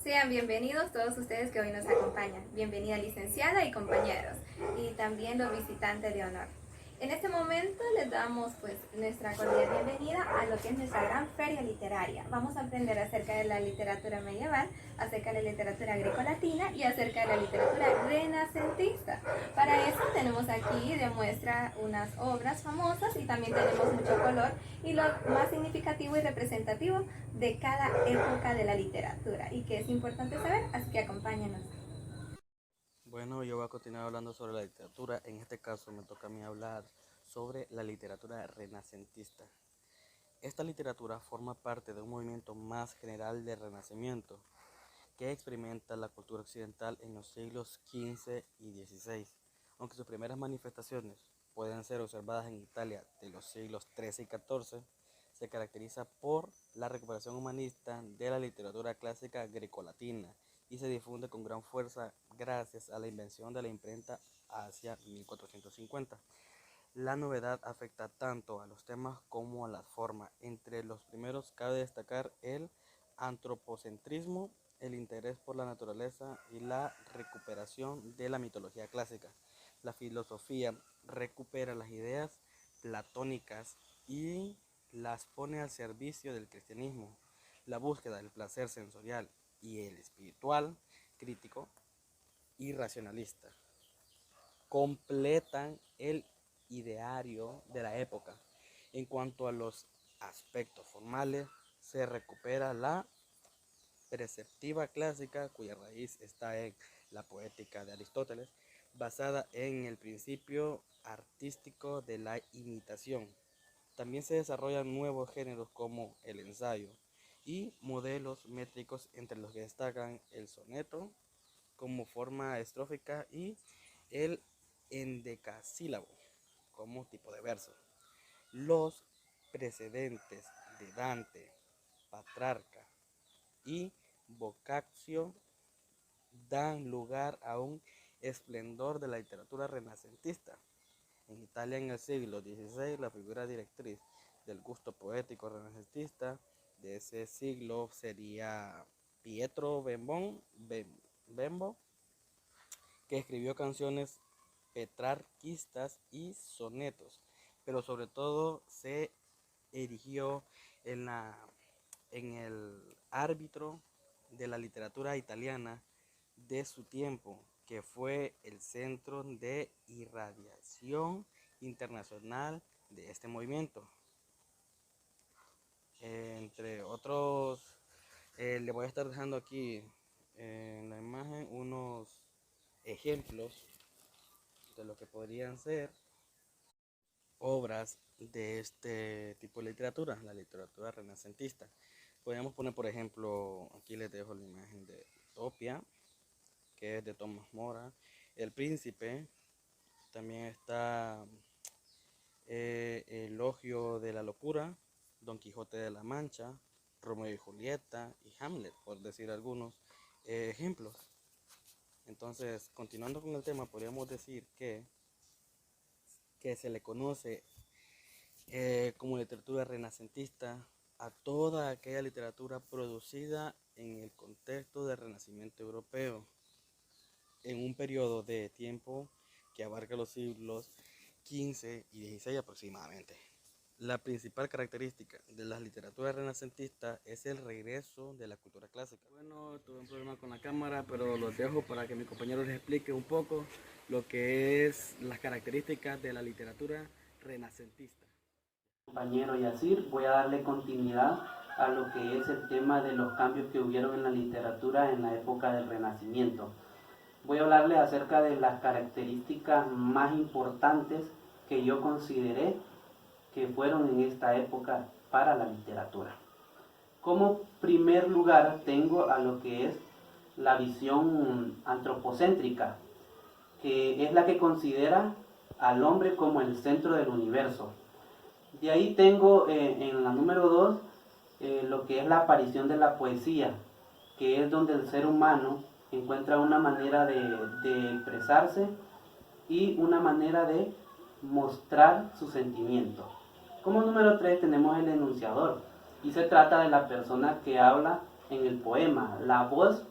Sean bienvenidos todos ustedes que hoy nos acompañan. Bienvenida licenciada y compañeros, y también los visitantes de honor. En este momento les damos nuestra cordial bienvenida a lo que es nuestra gran feria literaria. Vamos a aprender acerca de la literatura medieval, acerca de la literatura grecolatina y acerca de la literatura renacentista. Para eso tenemos aquí de muestra unas obras famosas y también tenemos mucho color y lo más significativo y representativo de cada época de la literatura y que es importante saber, así que acompáñenos. Bueno, yo voy a continuar hablando sobre la literatura. En este caso me toca a mí hablar sobre la literatura renacentista. Esta literatura forma parte de un movimiento más general de renacimiento que experimenta la cultura occidental en los siglos XV y XVI, aunque sus primeras manifestaciones pueden ser observadas en Italia de los siglos XIII y XIV, se caracteriza por la recuperación humanista de la literatura clásica grecolatina y se difunde con gran fuerza gracias a la invención de la imprenta hacia 1450. La novedad afecta tanto a los temas como a las formas. Entre los primeros cabe destacar el antropocentrismo, el interés por la naturaleza y la recuperación de la mitología clásica. La filosofía recupera las ideas platónicas y las pone al servicio del cristianismo. La búsqueda del placer sensorial y el espiritual, crítico y racionalista completan el ideario de la época. En cuanto a los aspectos formales, se recupera la perceptiva clásica, cuya raíz está en la poética de Aristóteles, basada en el principio artístico de la imitación. También se desarrollan nuevos géneros como el ensayo y modelos métricos, entre los que destacan el soneto como forma estrófica y el endecasílabo como tipo de verso. Los precedentes de Dante, Petrarca y Boccaccio dan lugar a un esplendor de la literatura renacentista. En Italia, en el siglo XVI, la figura directriz del gusto poético renacentista de ese siglo sería Pietro Bembo, que escribió canciones petrarquistas y sonetos, pero sobre todo se erigió en, la, en el árbitro de la literatura italiana de su tiempo, que fue el centro de irradiación internacional de este movimiento. Entre otros, le voy a estar dejando aquí en la imagen unos ejemplos de lo que podrían ser obras de este tipo de literatura, la literatura renacentista. Podríamos poner, por ejemplo, aquí les dejo la imagen de Utopia, que es de Tomás Mora, El Príncipe, también está Elogio de la Locura, Don Quijote de la Mancha, Romeo y Julieta y Hamlet, por decir algunos ejemplos. Entonces, continuando con el tema, podríamos decir que se le conoce como literatura renacentista a toda aquella literatura producida en el contexto del Renacimiento europeo, en un periodo de tiempo que abarca los siglos XV y XVI aproximadamente. La principal característica de la literatura renacentista es el regreso de la cultura clásica. Bueno, tuve un problema con la cámara, pero los dejo para que mi compañero les explique un poco lo que es las características de la literatura renacentista. Compañero Yacir, voy a darle continuidad a lo que es el tema de los cambios que hubieron en la literatura en la época del Renacimiento. Voy a hablarle acerca de las características más importantes que yo consideré que fueron en esta época para la literatura. Como primer lugar tengo a lo que es la visión antropocéntrica, que es la que considera al hombre como el centro del universo. De ahí tengo en la número 2 lo que es la aparición de la poesía, que es donde el ser humano encuentra una manera de expresarse y una manera de mostrar su sentimiento. Como número 3 tenemos el enunciador, y se trata de la persona que habla en el poema. La voz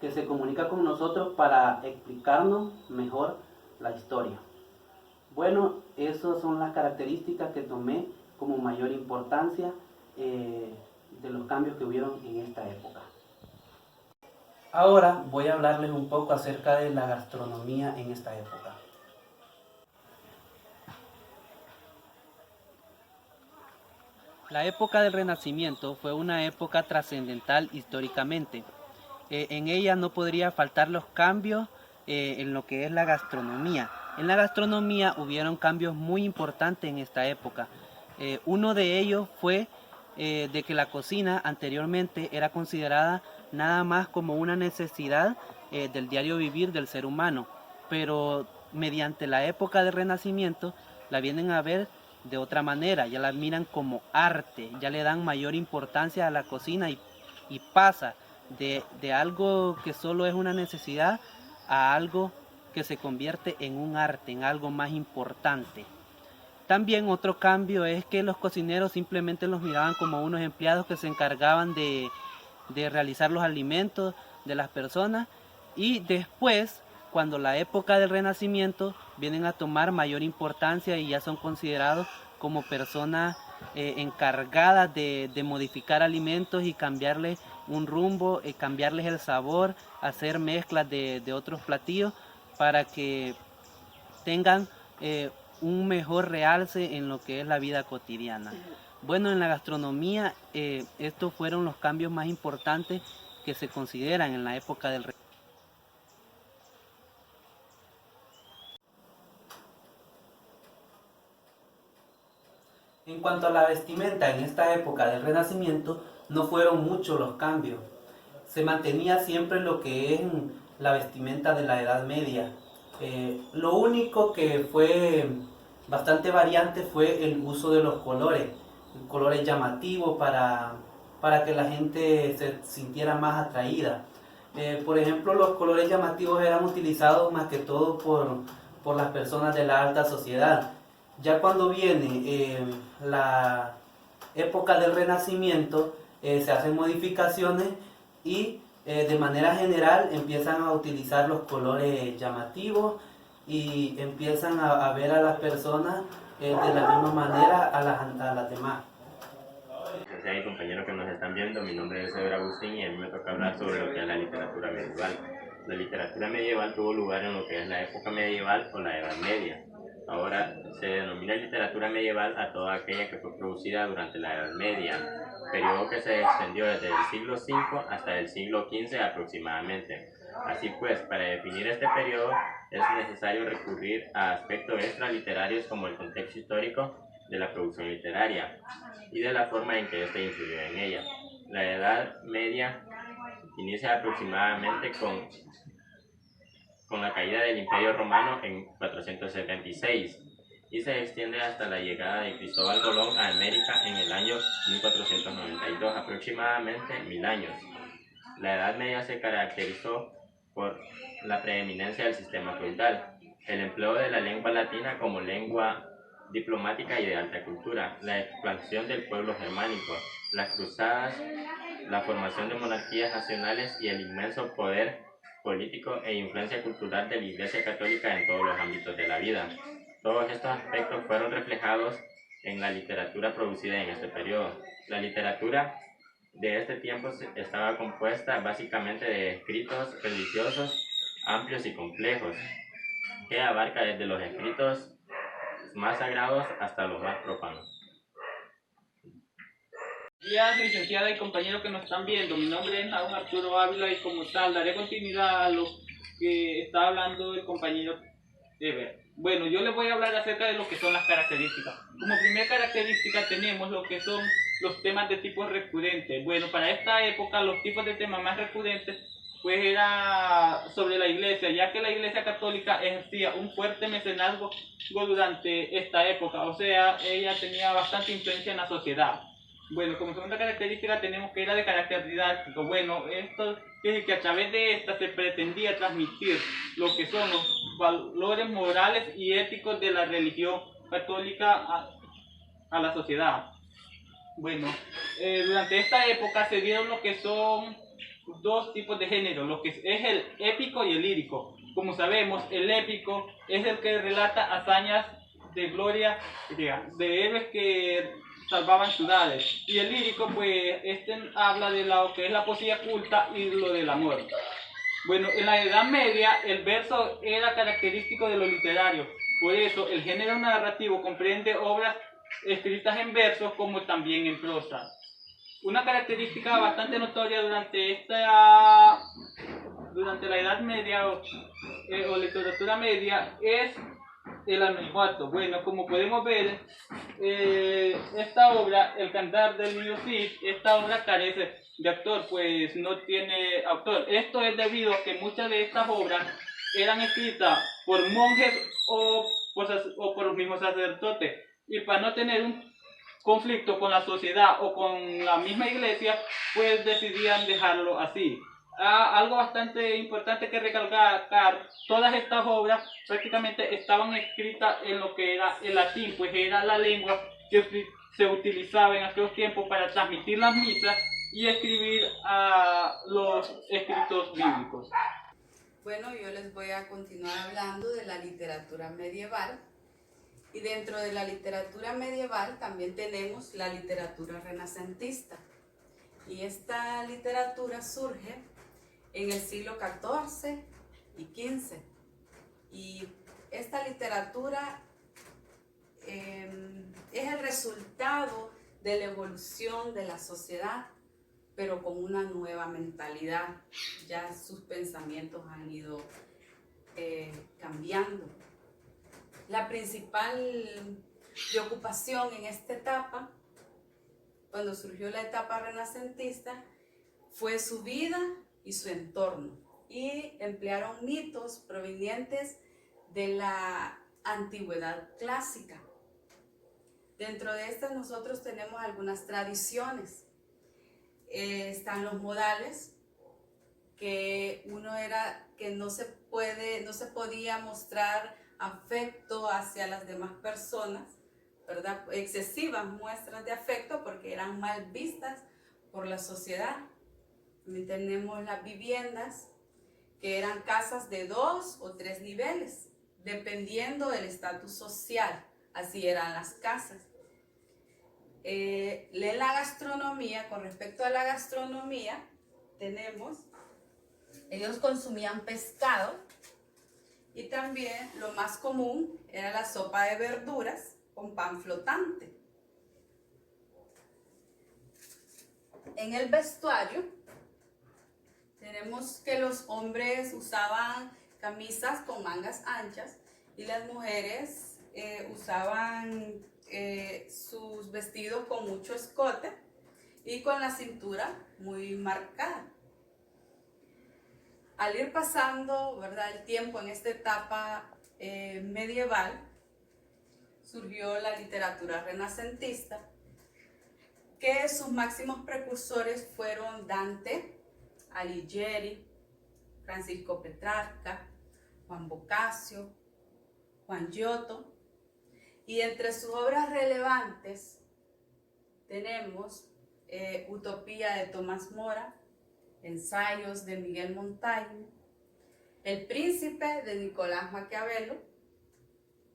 que se comunica con nosotros para explicarnos mejor la historia. Bueno, esas son las características que tomé como mayor importancia de los cambios que hubieron en esta época. Ahora voy a hablarles un poco acerca de la gastronomía en esta época. La época del Renacimiento fue una época trascendental históricamente. En ella no podría faltar los cambios en lo que es la gastronomía. En la gastronomía hubieron cambios muy importantes en esta época. Uno de ellos fue de que la cocina anteriormente era considerada nada más como una necesidad del diario vivir del ser humano, pero mediante la época del Renacimiento la vienen a ver de otra manera, ya la miran como arte, ya le dan mayor importancia a la cocina y pasa de algo que solo es una necesidad a algo que se convierte en un arte, en algo más importante. También otro cambio es que los cocineros simplemente los miraban como unos empleados que se encargaban de realizar los alimentos de las personas, y después, cuando la época del Renacimiento, vienen a tomar mayor importancia y ya son considerados como personas encargadas de modificar alimentos y cambiarles un rumbo, cambiarles el sabor, hacer mezclas de otros platillos para que tengan un mejor realce en lo que es la vida cotidiana. Bueno, en la gastronomía estos fueron los cambios más importantes que se consideran en la época del Renacimiento. En cuanto a la vestimenta en esta época del Renacimiento, no fueron muchos los cambios. Se mantenía siempre lo que es la vestimenta de la Edad Media. Lo único que fue bastante variante fue el uso de los colores llamativos para que la gente se sintiera más atraída. Por ejemplo, los colores llamativos eran utilizados más que todo por las personas de la alta sociedad. Ya cuando viene la época del Renacimiento, se hacen modificaciones y de manera general empiezan a utilizar los colores llamativos y empiezan a ver a las personas de la misma manera a las demás. Hay compañeros que nos están viendo, mi nombre es Eber Agustín y a mí me toca hablar sobre lo que es la literatura medieval. La literatura medieval tuvo lugar en lo que es la época medieval o la Edad Media. Ahora se denomina literatura medieval a toda aquella que fue producida durante la Edad Media, periodo que se extendió desde el siglo V hasta el siglo XV aproximadamente. Así pues, para definir este periodo es necesario recurrir a aspectos extraliterarios como el contexto histórico de la producción literaria y de la forma en que éste influyó en ella. La Edad Media inicia aproximadamente con la caída del Imperio Romano en 476 y se extiende hasta la llegada de Cristóbal Colón a América en el año 1492, aproximadamente 1000 años. La Edad Media se caracterizó por la preeminencia del sistema feudal, el empleo de la lengua latina como lengua diplomática y de alta cultura, la expansión del pueblo germánico, las cruzadas, la formación de monarquías nacionales y el inmenso poder político e influencia cultural de la Iglesia Católica en todos los ámbitos de la vida. Todos estos aspectos fueron reflejados en la literatura producida en este periodo. La literatura de este tiempo estaba compuesta básicamente de escritos religiosos amplios y complejos, que abarca desde los escritos más sagrados hasta los más profanos. Días, licenciada y compañeros que nos están viendo, mi nombre es Naum Arturo Ávila y como tal daré continuidad a lo que está hablando el compañero Eber. Bueno, yo les voy a hablar acerca de lo que son las características. Como primera característica tenemos lo que son los temas de tipo recurrente. Bueno, para esta época los tipos de temas más recurrentes pues era sobre la iglesia, ya que la iglesia católica ejercía un fuerte mecenazgo durante esta época, o sea, ella tenía bastante influencia en la sociedad. Bueno, como segunda característica tenemos que era de carácter didáctico. Bueno, esto es que a través de esta se pretendía transmitir lo que son los valores morales y éticos de la religión católica a la sociedad. Bueno, durante esta época se dieron lo que son dos tipos de género, lo que es el épico y el lírico. Como sabemos, el épico es el que relata hazañas de gloria, de héroes que salvaban ciudades. Y el lírico, pues, habla de lo que es la poesía culta y lo del amor. Bueno, en la Edad Media el verso era característico de lo literario. Por eso el género narrativo comprende obras escritas en versos como también en prosa. Una característica bastante notoria durante la Edad Media o literatura media es el anonimato. Bueno, como podemos ver, esta obra, El Cantar del Niño Cid, esta obra carece de autor, pues no tiene autor. Esto es debido a que muchas de estas obras eran escritas por monjes o por los mismos sacerdotes, y para no tener un conflicto con la sociedad o con la misma iglesia, pues decidían dejarlo así. Algo bastante importante que recalcar, todas estas obras prácticamente estaban escritas en lo que era el latín, pues era la lengua que se utilizaba en aquellos tiempos para transmitir las misas y escribir los escritos bíblicos. Bueno, yo les voy a continuar hablando de la literatura medieval. Y dentro de la literatura medieval también tenemos la literatura renacentista. Y esta literatura surge en el siglo XIV y XV. Y esta literatura es el resultado de la evolución de la sociedad, pero con una nueva mentalidad. Ya sus pensamientos han ido cambiando. La principal preocupación en esta etapa, cuando surgió la etapa renacentista, fue su vida y su entorno, y emplearon mitos provenientes de la antigüedad clásica. Dentro de estas nosotros tenemos algunas tradiciones. Están los modales, que uno era que no se podía mostrar afecto hacia las demás personas, ¿verdad? Excesivas muestras de afecto porque eran mal vistas por la sociedad. También tenemos las viviendas, que eran casas de 2 o 3 niveles, dependiendo del estatus social. Así eran las casas. La gastronomía, con respecto a la gastronomía, ellos consumían pescado, y también lo más común era la sopa de verduras con pan flotante. En el vestuario tenemos que los hombres usaban camisas con mangas anchas y las mujeres usaban sus vestidos con mucho escote y con la cintura muy marcada. Al ir pasando, ¿verdad?, el tiempo en esta etapa medieval, surgió la literatura renacentista, que sus máximos precursores fueron Dante Alighieri, Francisco Petrarca, Juan Boccaccio, Juan Giotto, y entre sus obras relevantes tenemos Utopía de Tomás Mora, Ensayos de Miguel Montaigne, El Príncipe de Nicolás Maquiavelo,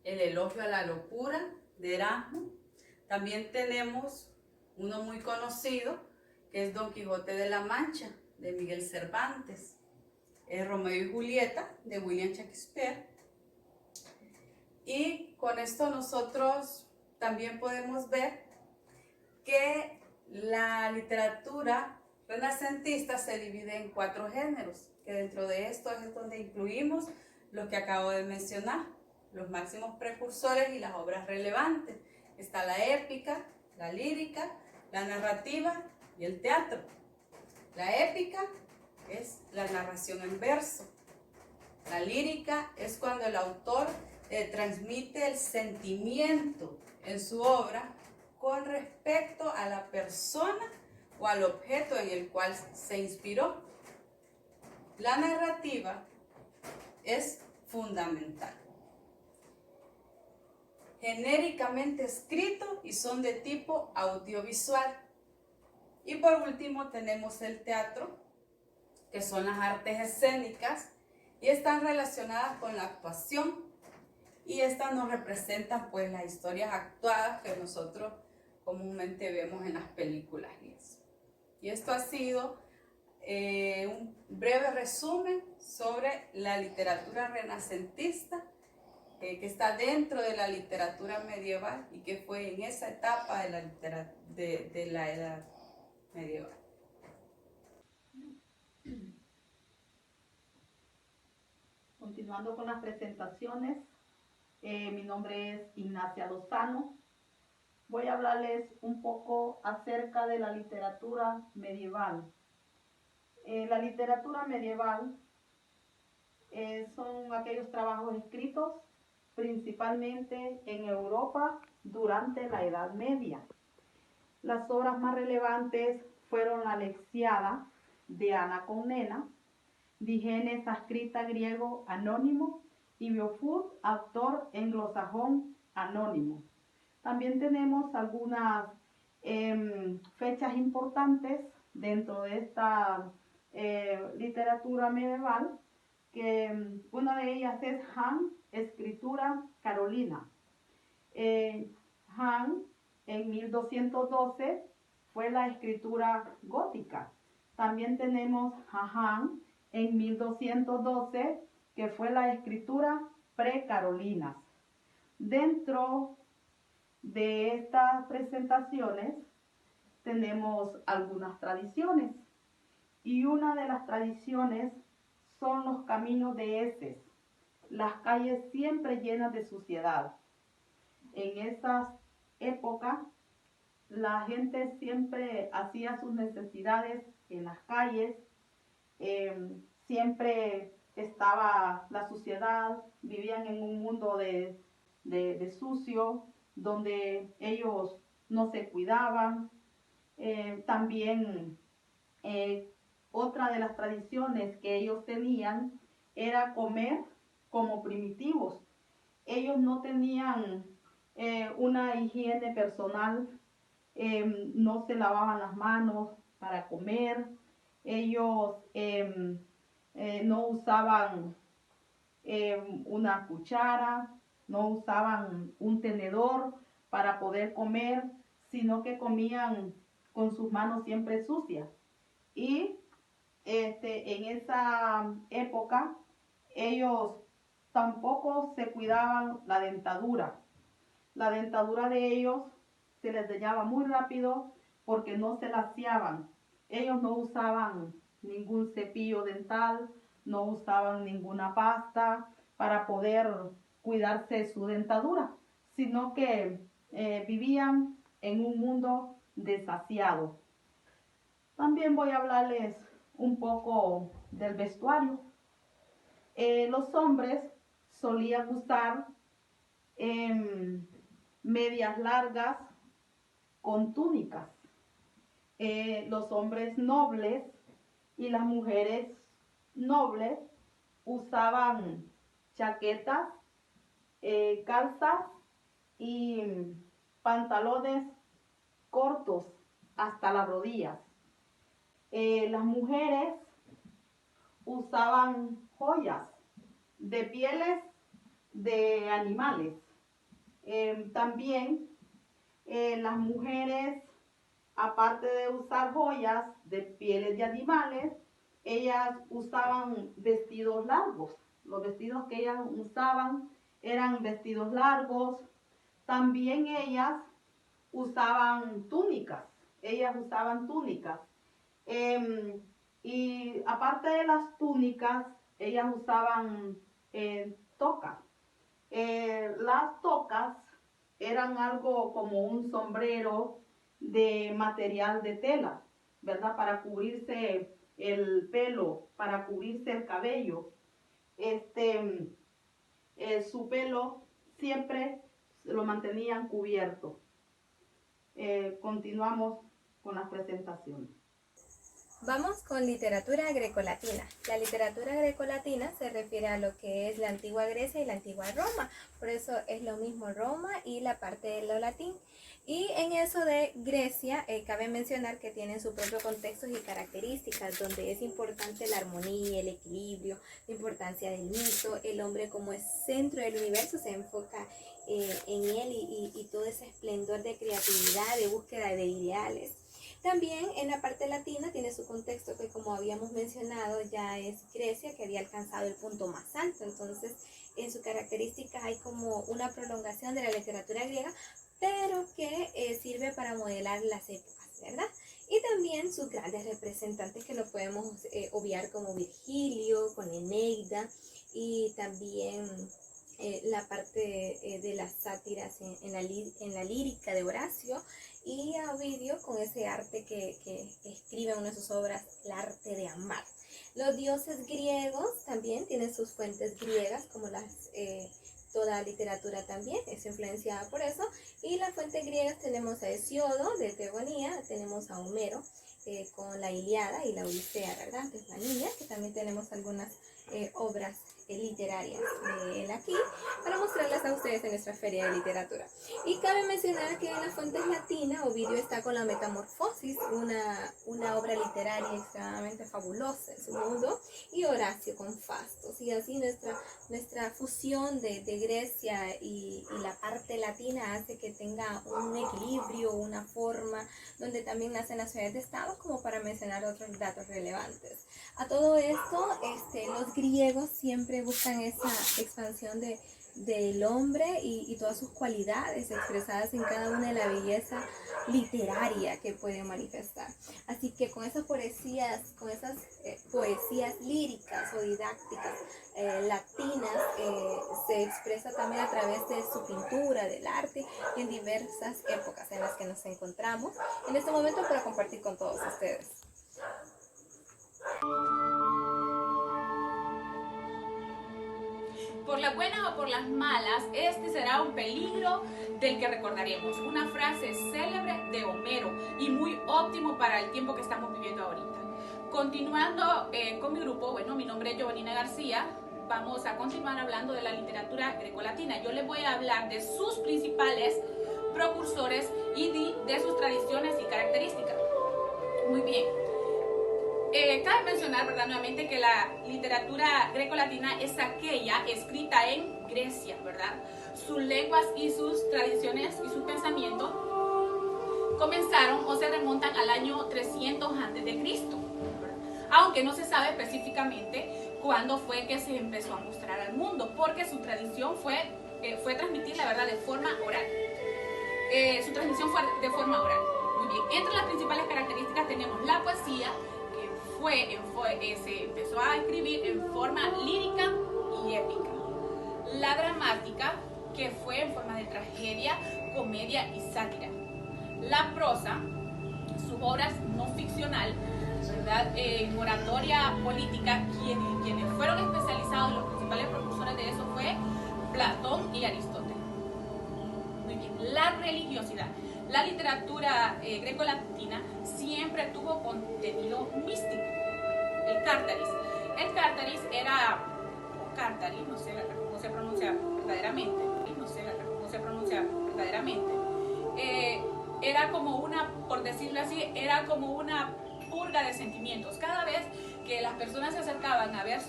El Elogio a la Locura de Erasmo. También tenemos uno muy conocido, que es Don Quijote de la Mancha, de Miguel Cervantes, Romeo y Julieta, de William Shakespeare. Y con esto nosotros también podemos ver que la literatura renacentista se divide en 4 géneros, que dentro de esto es donde incluimos lo que acabo de mencionar, los máximos precursores y las obras relevantes. Está la épica, la lírica, la narrativa y el teatro. La épica es la narración en verso. La lírica es cuando el autor transmite el sentimiento en su obra con respecto a la persona o al objeto en el cual se inspiró. La narrativa es fundamental. Genéricamente escrito y son de tipo audiovisual. Y por último tenemos el teatro, que son las artes escénicas, y están relacionadas con la actuación, y estas nos representan pues las historias actuadas que nosotros comúnmente vemos en las películas y eso. Y esto ha sido un breve resumen sobre la literatura renacentista, que está dentro de la literatura medieval y que fue en esa etapa de la edad medieval. Continuando con las presentaciones, mi nombre es Ignacia Lozano. Voy a hablarles un poco acerca de la literatura medieval. La literatura medieval son aquellos trabajos escritos principalmente en Europa durante la Edad Media. Las obras más relevantes fueron la Lexiada de Ana Comnena, Digenes, escrita griego anónimo, y Biofur, autor anglosajón anónimo. También tenemos algunas fechas importantes dentro de esta literatura medieval, que una de ellas es Han, escritura carolina. Han en 1212 fue la escritura gótica. También tenemos a Han en 1212, que fue la escritura precarolinas. Dentro de estas presentaciones tenemos algunas tradiciones, y una de las tradiciones son los caminos de heces, las calles siempre llenas de suciedad. En esas épocas la gente siempre hacía sus necesidades en las calles, siempre estaba la suciedad, vivían en un mundo de sucio, donde ellos no se cuidaban. También otra de las tradiciones que ellos tenían era comer como primitivos. Ellos no tenían una higiene personal, no se lavaban las manos para comer, ellos no usaban una cuchara, no usaban un tenedor para poder comer, sino que comían con sus manos siempre sucias. Y en esa época ellos tampoco se cuidaban la dentadura. La dentadura de ellos se les dañaba muy rápido porque no se la aseaban. Ellos no usaban ningún cepillo dental, no usaban ninguna pasta para poder cuidarse su dentadura, sino que vivían en un mundo desasiado. También voy a hablarles un poco del vestuario. Los hombres solían usar medias largas con túnicas. Los hombres nobles y las mujeres nobles usaban chaquetas, calzas y pantalones cortos hasta las rodillas. Las mujeres usaban joyas de pieles de animales. También las mujeres, aparte de usar joyas de pieles de animales, ellas usaban vestidos largos. Los vestidos que ellas usaban eran vestidos largos. También ellas usaban túnicas. Y aparte de las túnicas, ellas usaban tocas. Las tocas eran algo como un sombrero de material de tela, ¿verdad? Para cubrirse el pelo, para cubrirse el cabello. Su pelo siempre lo mantenían cubierto. Continuamos con las presentaciones. Vamos con literatura grecolatina. La literatura grecolatina se refiere a lo que es la antigua Grecia y la antigua Roma. Por eso es lo mismo Roma y la parte de lo latín. Y en eso de Grecia, cabe mencionar que tienen sus propios contextos y características, donde es importante la armonía, el equilibrio, la importancia del mito, el hombre como es centro del universo, se enfoca en él y todo ese esplendor de creatividad, de búsqueda de ideales. También en la parte latina tiene su contexto que, como habíamos mencionado, ya es Grecia, que había alcanzado el punto más alto. Entonces, en su característica hay como una prolongación de la literatura griega, pero que sirve para modelar las épocas, ¿verdad? Y también sus grandes representantes, que lo podemos obviar, como Virgilio, con Eneida, y también la parte de las sátiras en la lírica de Horacio, y a Ovidio con ese arte que escribe en una de sus obras, el arte de amar. Los dioses griegos también tienen sus fuentes griegas, como toda literatura también es influenciada por eso. Y las fuentes griegas tenemos a Hesiodo de Teogonía, tenemos a Homero con la Ilíada y la Odisea, ¿verdad? De la niña, que también tenemos algunas obras literarias de él aquí para mostrarlas a ustedes en nuestra feria de literatura. Y cabe mencionar que en las fuentes latinas Ovidio está con la Metamorfosis, una obra literaria extremadamente fabulosa en su mundo, y Horacio con Fastos. Y así nuestra fusión de Grecia y la parte latina hace que tenga un equilibrio, una forma, donde también nacen las ciudades de estado, como para mencionar otros datos relevantes. A todo esto, los griegos siempre buscan esa expansión del hombre y todas sus cualidades expresadas en cada una de la belleza literaria que puede manifestar. Así que con esas poesías líricas o didácticas latinas, se expresa también a través de su pintura, del arte, en diversas épocas en las que nos encontramos en este momento para compartir con todos ustedes. Por las buenas o por las malas, este será un peligro del que recordaremos. Una frase célebre de Homero y muy óptimo para el tiempo que estamos viviendo ahorita. Continuando con mi grupo, bueno, mi nombre es Giovanina García. Vamos a continuar hablando de la literatura grecolatina. Yo les voy a hablar de sus principales precursores y de sus tradiciones y características. Muy bien. Cabe mencionar, ¿verdad?, nuevamente que la literatura grecolatina es aquella escrita en Grecia, ¿verdad? Sus lenguas y sus tradiciones y sus pensamientos comenzaron o se remontan al año 300 a.C., ¿verdad? Aunque no se sabe específicamente cuándo fue que se empezó a mostrar al mundo, porque su tradición fue transmitir la verdad de forma oral. Su transmisión fue de forma oral. Muy bien. Entre las principales características tenemos la poesía, se empezó a escribir en forma lírica y épica. La dramática, que fue en forma de tragedia, comedia y sátira. La prosa, sus obras no ficcional, ¿verdad? En oratoria política, quienes fueron especializados, los principales precursores de eso fue Platón y Aristóteles. Muy bien. La religiosidad. La literatura grecolatina siempre tuvo contenido místico. El Cártaris. El Cártaris era, Cártaris, no sé cómo se pronuncia verdaderamente, era como una, por decirlo así, era como una purga de sentimientos. Cada vez que las personas se acercaban a ver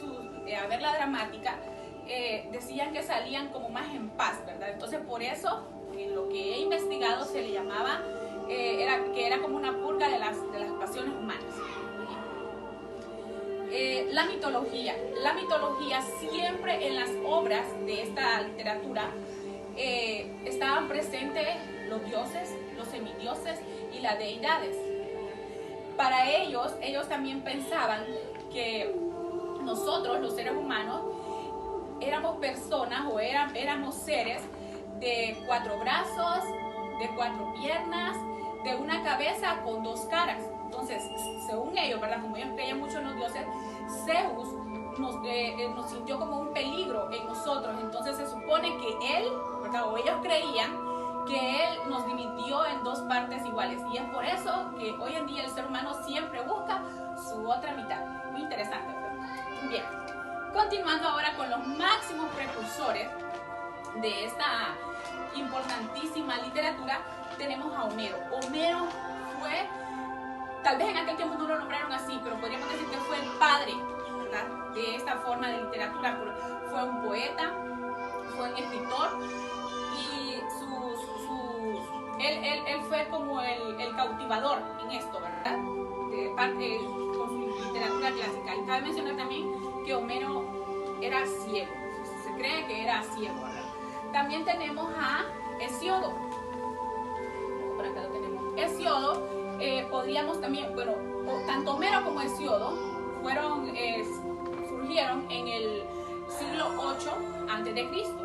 la dramática, decían que salían como más en paz, ¿verdad? Entonces, por eso, en lo que he investigado, se le llamaba, que era como una purga de las pasiones humanas. La mitología siempre en las obras de esta literatura estaban presentes los dioses, los semidioses y las deidades. Para ellos también pensaban que nosotros, los seres humanos, éramos personas o éramos seres de 4 brazos, de 4 piernas, de una cabeza con 2 caras. Entonces, según ellos, ¿verdad?, como ellos creían mucho en los dioses, Zeus nos sintió como un peligro en nosotros. Entonces se supone que él, ¿verdad?, o ellos creían que él nos dividió en 2 partes iguales. Y es por eso que hoy en día el ser humano siempre busca Continuando ahora con los máximos precursores de esta importantísima literatura, tenemos a Homero. Homero fue, tal vez en aquel tiempo no lo nombraron así, pero podríamos decir que fue el padre, ¿verdad?, de esta forma de literatura. Fue un poeta, fue un escritor y él fue como el cautivador en esto, ¿verdad?, de parte con su literatura clásica. Y cabe mencionar también que Homero era ciego, se cree que era ciego, ¿verdad? También tenemos a Hesíodo. Por acá lo tenemos. Hesíodo, podríamos también, bueno, tanto Homero como Hesíodo surgieron en el siglo 8 antes de Cristo.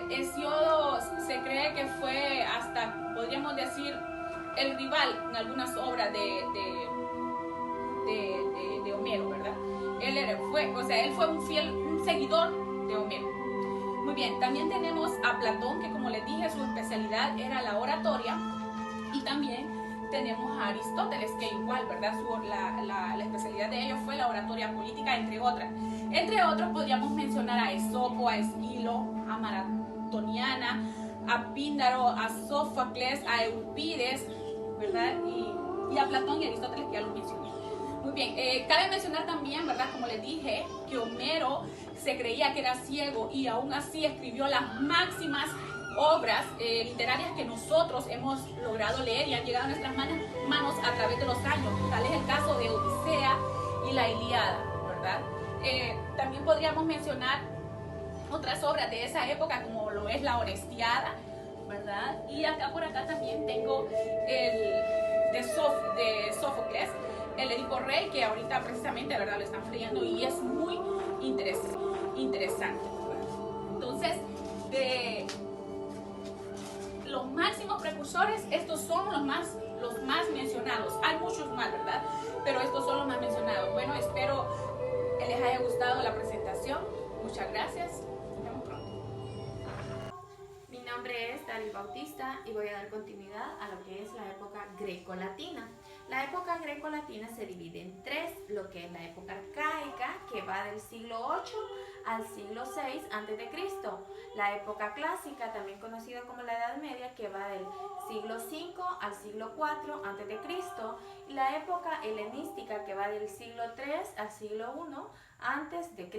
Hesíodo se cree que fue hasta, podríamos decir, el rival en algunas obras de Homero, ¿verdad? Él fue un seguidor de Homero. Muy bien, también tenemos a Platón, que como les dije, su especialidad era la oratoria, y también tenemos a Aristóteles, que igual, ¿verdad?, la especialidad de ellos fue la oratoria política, entre otras. Entre otros podríamos mencionar a Esopo, a Esquilo, a Maratoniana, a Píndaro, a Sófocles, a Eurípides, ¿verdad?, y a Platón y Aristóteles, que ya los mencioné. Muy bien, cabe mencionar también, ¿verdad?, como les dije, que Homero se creía que era ciego y aún así escribió las máximas obras literarias que nosotros hemos logrado leer y han llegado a nuestras manos a través de los años. Tal es el caso de Odisea y la Ilíada, ¿verdad? También podríamos mencionar otras obras de esa época, como lo es la Orestiada, ¿verdad? Y acá por acá también tengo el de Sófocles, el Edipo Rey, que ahorita precisamente, ¿verdad?, lo están leyendo y es muy interesante, ¿verdad? Entonces, de los máximos precursores, estos son los más mencionados. Hay muchos más, ¿verdad?, pero estos son los más mencionados. Bueno, espero que les haya gustado la presentación. Muchas gracias. Nos vemos pronto. Mi nombre es David Bautista y voy a dar continuidad a lo que es la época greco-latina. La época greco-latina se divide en tres, lo que es la época arcaica, que va del siglo 8 al siglo 6 a.C., la época clásica, también conocida como la Edad Media, que va del siglo 5 al siglo 4 a.C., y la época helenística, que va del siglo 3 al siglo 1 a.C.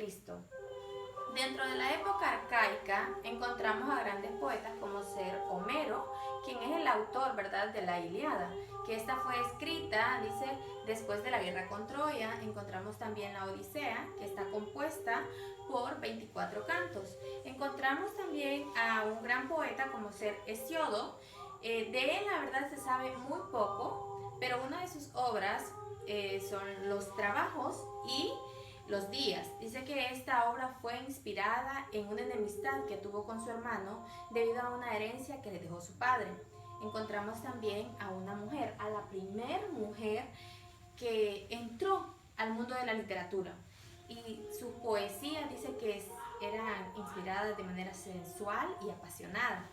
Dentro de la época arcaica encontramos a grandes poetas como ser Homero, quien es el autor, ¿verdad?, de la Ilíada, que esta fue escrita, dice, después de la guerra con Troya. Encontramos también la Odisea, que está compuesta por 24 cantos. Encontramos también a un gran poeta como ser Hesíodo. De él, la verdad, se sabe muy poco, pero una de sus obras son Los Trabajos y Los Días. Dice que esta obra fue inspirada en una enemistad que tuvo con su hermano debido a una herencia que le dejó su padre. Encontramos también a una mujer, a la primer mujer que entró al mundo de la literatura, y su poesía dice que eran inspiradas de manera sensual y apasionada.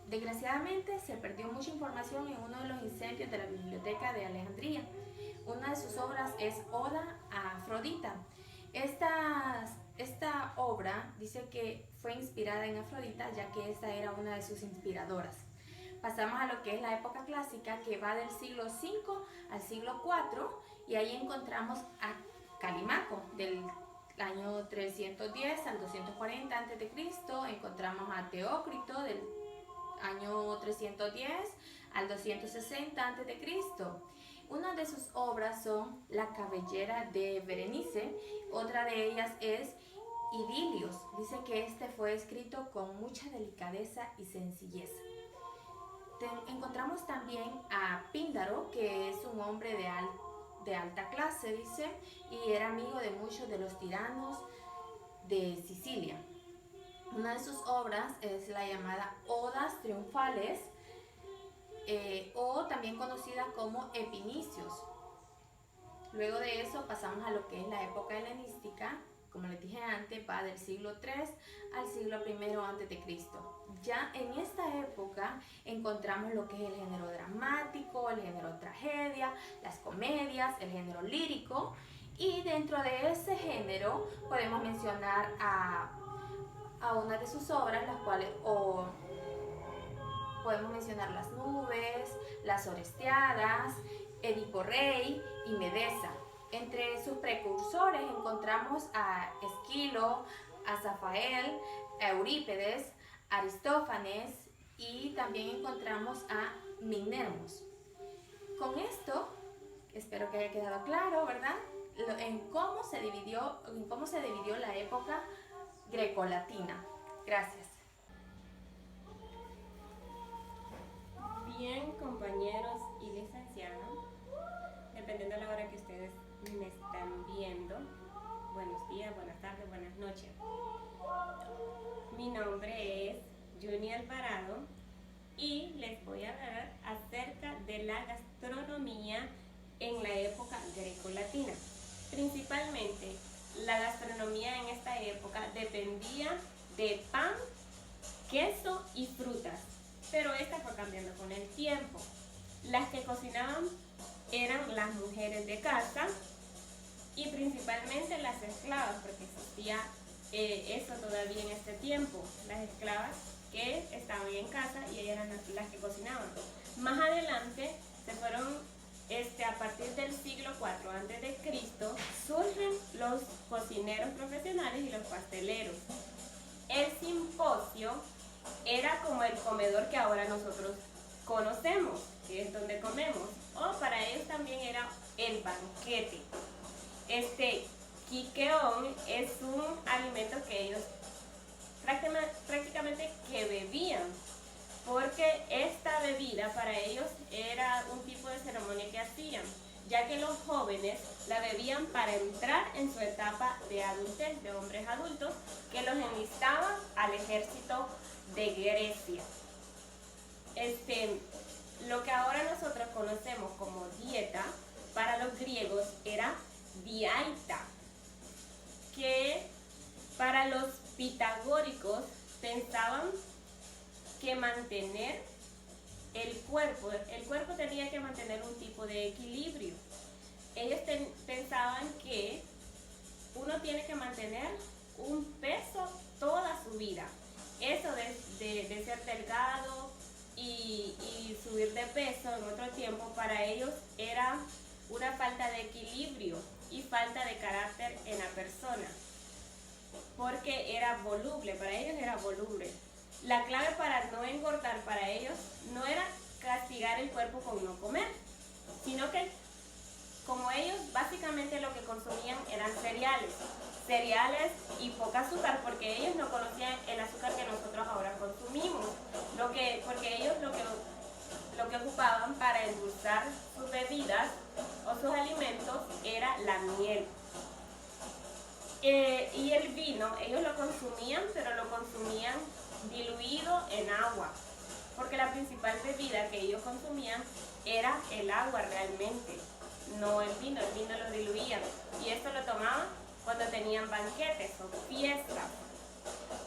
Desgraciadamente se perdió mucha información en uno de los incendios de la biblioteca de Alejandría. Una de sus obras es Oda a Afrodita. Esta obra dice que fue inspirada en Afrodita, ya que esta era una de sus inspiradoras. Pasamos a lo que es la época clásica, que va del siglo V al siglo IV, y ahí encontramos a Calímaco, del año 310 al 240 a.C. Encontramos a Teócrito, del año 310 al 260 a.C. Una de sus obras son La cabellera de Berenice, otra de ellas es Idilios. Dice que este fue escrito con mucha delicadeza y sencillez. Encontramos también a Píndaro, que es un hombre de alta clase, dice, y era amigo de muchos de los tiranos de Sicilia. Una de sus obras es la llamada Odas Triunfales, o también conocida como Epinicios. Luego de eso pasamos a lo que es la época helenística. Como les dije antes, va del siglo III al siglo I a.C. Ya en esta época encontramos lo que es el género dramático, el género tragedia, las comedias, el género lírico, Y dentro de ese género podemos mencionar a una de sus obras, las cuales podemos mencionar Las nubes, Las Orestiadas, Edipo Rey y Medesa. Entre sus precursores encontramos a Esquilo, a Zafael, a Eurípedes, Aristófanes y también encontramos a Mignermos. Con esto, espero que haya quedado claro, ¿verdad? En cómo se dividió la época grecolatina. Gracias. Bien, compañeros y licenciados, dependiendo de la hora que ustedes me están viendo, buenos días, buenas tardes, buenas noches. Mi nombre es Juni Alvarado y les voy a hablar acerca de la gastronomía en la época grecolatina. Principalmente, la gastronomía en esta época dependía de pan, queso y frutas, pero esta fue cambiando con el tiempo. Las que cocinaban eran las mujeres de casa y principalmente las esclavas, porque existía eso todavía en este tiempo, las esclavas que estaban en casa y ellas eran las que cocinaban. Más adelante se fueron, a partir del siglo IV a.C., surgen los cocineros profesionales y los pasteleros. El simposio era como el comedor que ahora nosotros conocemos, que es donde comemos, o para ellos también era el banquete. Quiqueón es un alimento que ellos prácticamente que bebían, porque esta bebida para ellos era un tipo de ceremonia que hacían, ya que los jóvenes la bebían para entrar en su etapa de adultez, de hombres adultos, que los enlistaban al ejército de Grecia. Lo que ahora nosotros conocemos como dieta, para los griegos era diaita, que para los pitagóricos pensaban que mantener el cuerpo tenía que mantener un tipo de equilibrio. Ellos pensaban que uno tiene que mantener un peso toda su vida. Eso de ser delgado y subir de peso en otro tiempo, para ellos era una falta de equilibrio y falta de carácter en la persona, porque era voluble, para ellos era voluble. La clave para no engordar para ellos no era castigar el cuerpo con no comer, sino que como ellos básicamente lo que consumían eran cereales y poca azúcar, porque ellos no conocían el azúcar que nosotros ahora consumimos, porque ellos lo que ocupaban para endulzar sus bebidas o sus alimentos era la miel. Y el vino, ellos lo consumían, pero lo consumían diluido en agua, porque la principal bebida que ellos consumían era el agua realmente, no el vino lo diluían, y esto lo tomaban cuando tenían banquetes o fiestas.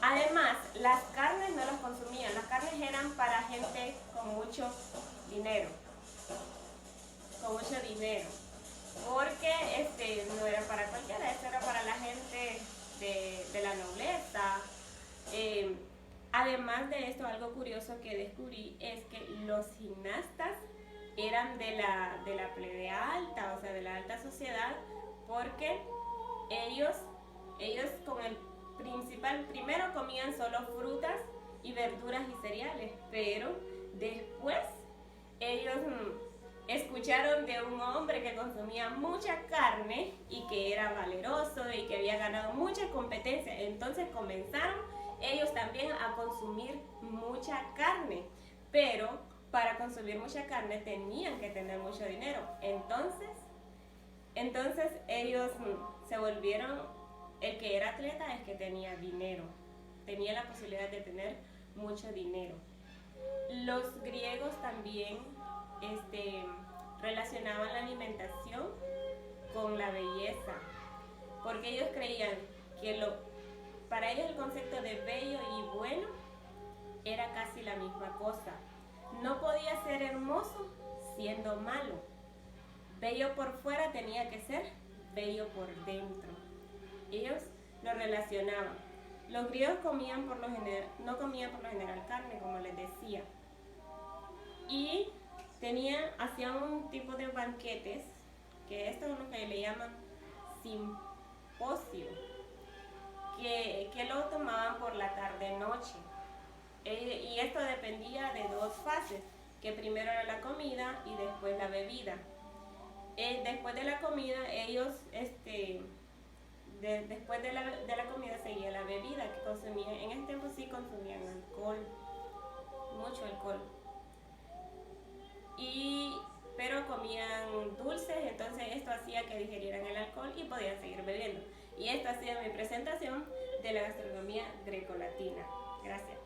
Además, las carnes no las consumían, las carnes eran para gente con mucho dinero, porque no era para cualquiera, esto era para la gente de la nobleza. Además de esto, algo curioso que descubrí es que los gimnastas eran de la plebea alta, o sea, de la alta sociedad, porque ellos con el primero comían solo frutas y verduras y cereales, pero después ellos escucharon de un hombre que consumía mucha carne y que era valeroso y que había ganado mucha competencia, entonces comenzaron ellos también a consumir mucha carne, pero para consumir mucha carne tenían que tener mucho dinero. Entonces ellos se volvieron, el que era atleta es que tenía dinero, tenía la posibilidad de tener mucho dinero. Los griegos también relacionaban la alimentación con la belleza, porque ellos creían que para ellos el concepto de bello y bueno era casi la misma cosa. No podía ser hermoso siendo malo. Bello por fuera tenía que ser bello por dentro. Ellos lo relacionaban. Los griegos no comían por lo general carne, como les decía. Y hacían un tipo de banquetes, que esto es lo que le llaman simposio, que lo tomaban por la tarde-noche. Y esto dependía de dos fases, que primero era la comida y después la bebida. Después de la comida, ellos, después de la comida seguía la bebida que consumían. En ese tiempo sí consumían alcohol, mucho alcohol. Pero comían dulces, entonces esto hacía que digerieran el alcohol y podían seguir bebiendo. Y esta ha sido mi presentación de la gastronomía grecolatina. Gracias.